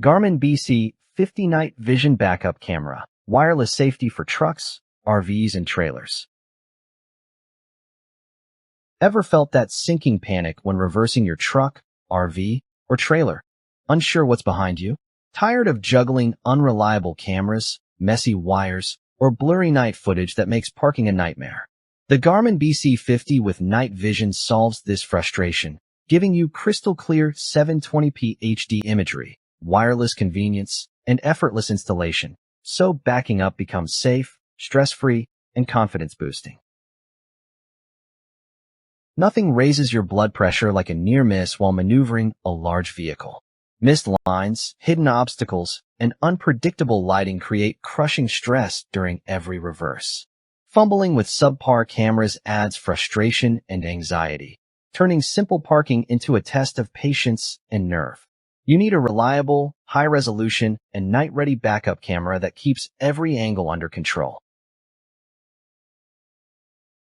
Garmin BC 50 Night Vision Backup Camera, wireless safety for trucks, RVs, and trailers. Ever felt that sinking panic when reversing your truck, RV, or trailer? Unsure what's behind you? Tired of juggling unreliable cameras, messy wires, or blurry night footage that makes parking a nightmare? The Garmin BC 50 with night vision solves this frustration, giving you crystal clear 720p HD imagery, wireless convenience, and effortless installation, so backing up becomes safe, stress-free, and confidence-boosting. Nothing raises your blood pressure like a near miss while maneuvering a large vehicle. Missed lines, hidden obstacles, and unpredictable lighting create crushing stress during every reverse. Fumbling with subpar cameras adds frustration and anxiety, turning simple parking into a test of patience and nerve. You need a reliable, high-resolution, and night-ready backup camera that keeps every angle under control.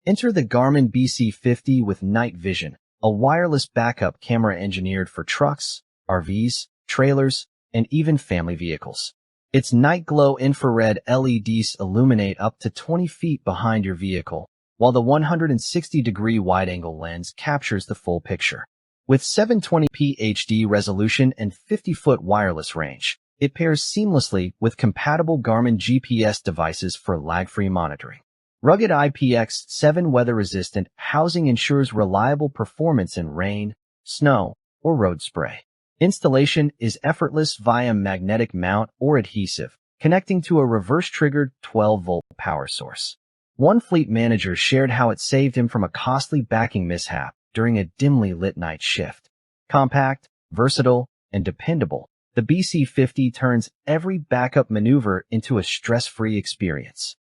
Enter the Garmin BC 50 with Night Vision, a wireless backup camera engineered for trucks, RVs, trailers, and even family vehicles. Its night glow infrared LEDs illuminate up to 20 feet behind your vehicle, while the 160-degree wide-angle lens captures the full picture. With 720p HD resolution and 50-foot wireless range, it pairs seamlessly with compatible Garmin GPS devices for lag-free monitoring. Rugged IPX7 weather-resistant housing ensures reliable performance in rain, snow, or road spray. Installation is effortless via magnetic mount or adhesive, connecting to a reverse-triggered 12-volt power source. One fleet manager shared how it saved him from a costly backing mishap during a dimly lit night shift. Compact, versatile, and dependable, the BC 50 turns every backup maneuver into a stress-free experience.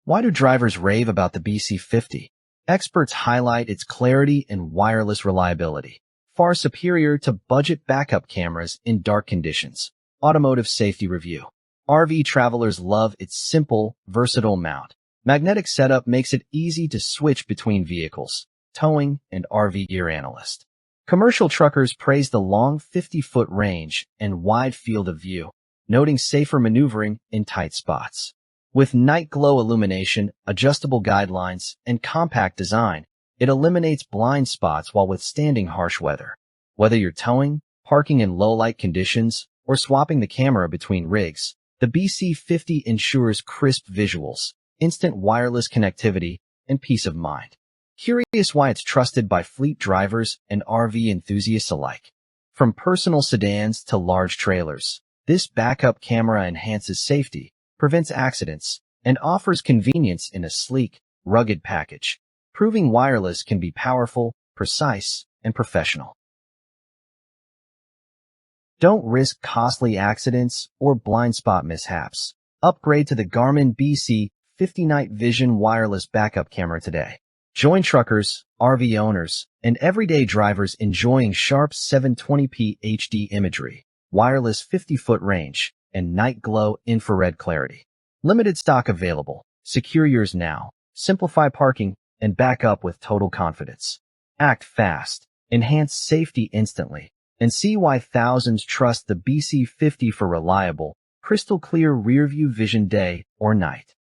Why do drivers rave about the BC 50? Experts highlight its clarity and wireless reliability, far superior to budget backup cameras in dark conditions. Automotive Safety Review. RV travelers love its simple, versatile mount. Magnetic setup makes it easy to switch between vehicles, towing, and RV gear analyst. Commercial truckers praise the long 50-foot range and wide field of view, noting safer maneuvering in tight spots. With night glow illumination, adjustable guidelines, and compact design, it eliminates blind spots while withstanding harsh weather. Whether you're towing, parking in low-light conditions, or swapping the camera between rigs, the BC 50 ensures crisp visuals, instant wireless connectivity, and peace of mind. Curious why it's trusted by fleet drivers and RV enthusiasts alike? From personal sedans to large trailers, this backup camera enhances safety, prevents accidents, and offers convenience in a sleek, rugged package, proving wireless can be powerful, precise, and professional. Don't risk costly accidents or blind spot mishaps. Upgrade to the Garmin BC 50 Night Vision wireless backup camera today. Join truckers, RV owners, and everyday drivers enjoying sharp 720p HD imagery, wireless 50-foot range, and night glow infrared clarity. Limited stock available. Secure yours now. Simplify parking and back up with total confidence. Act fast. Enhance safety instantly. And see why thousands trust the BC 50 for reliable, crystal clear rear-view vision day or night.